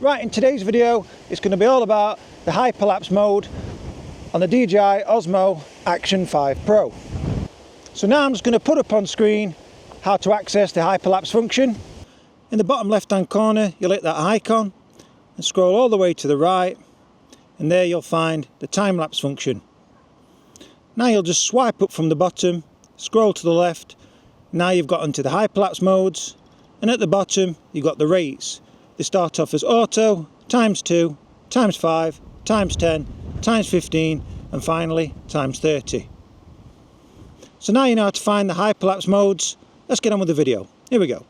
Right, in today's video it's going to be all about the Hyperlapse mode on the DJI Osmo Action 5 Pro. So now I'm just going to put up on screen how to access the Hyperlapse function. In the bottom left hand corner you'll hit that icon and scroll all the way to the right, and there you'll find the time-lapse function. Now you'll just swipe up from the bottom, scroll to the left. Now you've got into the Hyperlapse modes, and at the bottom you've got the rates. They start off as auto, ×2, ×5, ×10, ×15 and finally ×30. So now you know how to find the Hyperlapse modes. Let's get on with the video. Here we go.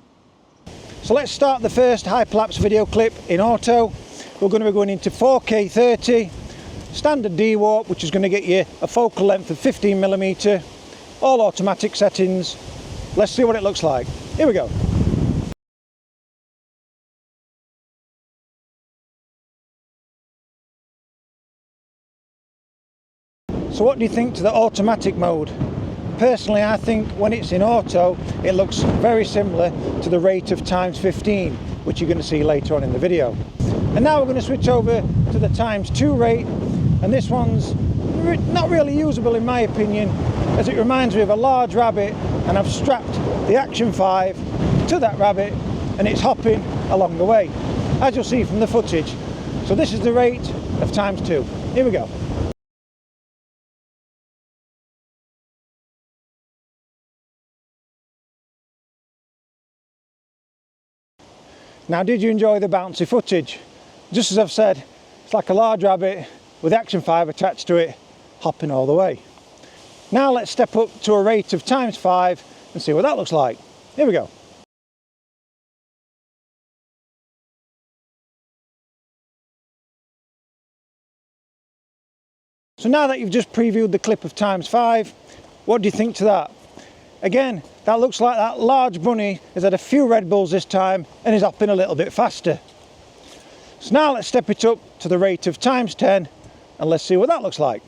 So let's start the first Hyperlapse video clip in auto. We're going to be going into 4K 30, standard D-warp, which is going to get you a focal length of 15mm, all automatic settings. Let's see what it looks like. Here we go. So what do you think to the automatic mode? Personally, I think when it's in auto, it looks very similar to the rate of ×15, which you're going to see later on in the video. And now we're going to switch over to the ×2 rate, and this one's not really usable in my opinion, as it reminds me of a large rabbit, and I've strapped the Action 5 to that rabbit and it's hopping along the way, as you'll see from the footage. So this is the rate of ×2. Here we go. Now, did you enjoy the bouncy footage? Just as I've said, it's like a large rabbit with Action 5 attached to it, hopping all the way. Now let's step up to a rate of ×5 and see what that looks like. Here we go. So now that you've just previewed the clip of ×5, what do you think to that? Again, that looks like that large bunny has had a few Red Bulls this time and is hopping a little bit faster. So now let's step it up to the rate of ×10 and let's see what that looks like.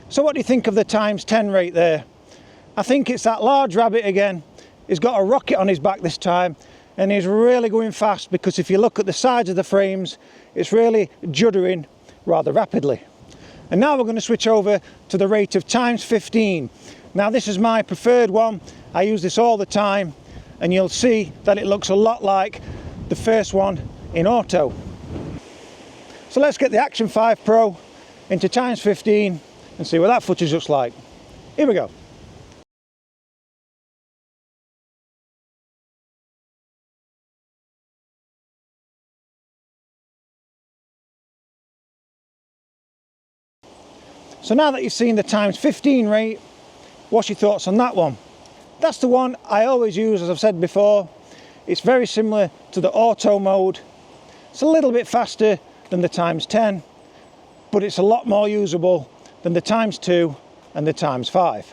So what do you think of the ×10 rate there? I think it's that large rabbit again. He's got a rocket on his back this time and he's really going fast, because if you look at the sides of the frames, it's really juddering rather rapidly. And now we're going to switch over to the rate of ×15. Now this is my preferred one. I use this all the time and you'll see that it looks a lot like the first one in auto. So let's get the Action 5 Pro into ×15 and see what that footage looks like. Here we go. So now that you've seen the ×15 rate, what's your thoughts on that one? That's the one I always use, as I've said before. It's very similar to the auto mode. It's a little bit faster than the ×10, but it's a lot more usable than the ×2 and the ×5.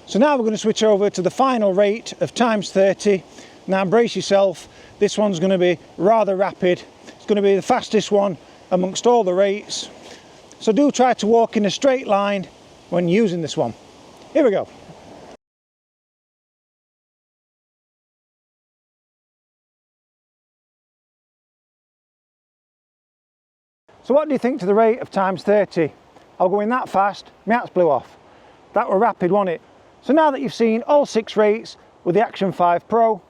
So now we're going to switch over to the final rate of ×30. Now brace yourself, this one's going to be rather rapid. It's going to be the fastest one amongst all the rates. So do try to walk in a straight line when using this one. Here we go. So what do you think to the rate of ×30? I'll go in that fast, my hats blew off. That were rapid, wasn't it? So now that you've seen all 6 rates with the Action 5 Pro,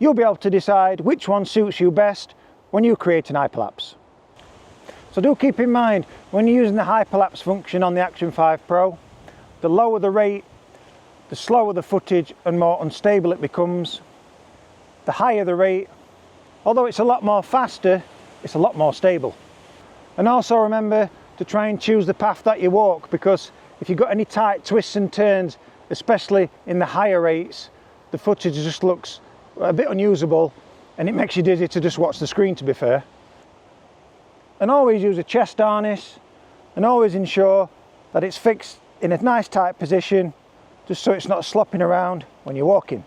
you'll be able to decide which one suits you best when you create an Hyperlapse. So do keep in mind, when you're using the Hyperlapse function on the Action 5 Pro, the lower the rate, the slower the footage and more unstable it becomes. The higher the rate, although it's a lot more faster, it's a lot more stable. And also remember to try and choose the path that you walk, because if you've got any tight twists and turns, especially in the higher rates, the footage just looks a bit unusable and it makes you dizzy to just watch the screen, to be fair. And always use a chest harness, and always ensure that it's fixed in a nice tight position, just so it's not slopping around when you're walking.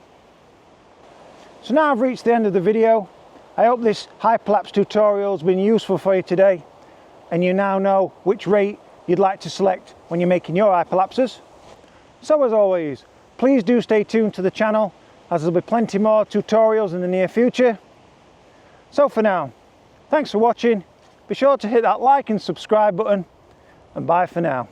So now I've reached the end of the video. I hope this Hyperlapse tutorial has been useful for you today. and you now know which rate you'd like to select when you're making your hyperlapses. So as always, please do stay tuned to the channel, as there'll be plenty more tutorials in the near future. So for now, thanks for watching. Be sure to hit that like and subscribe button, and bye for now.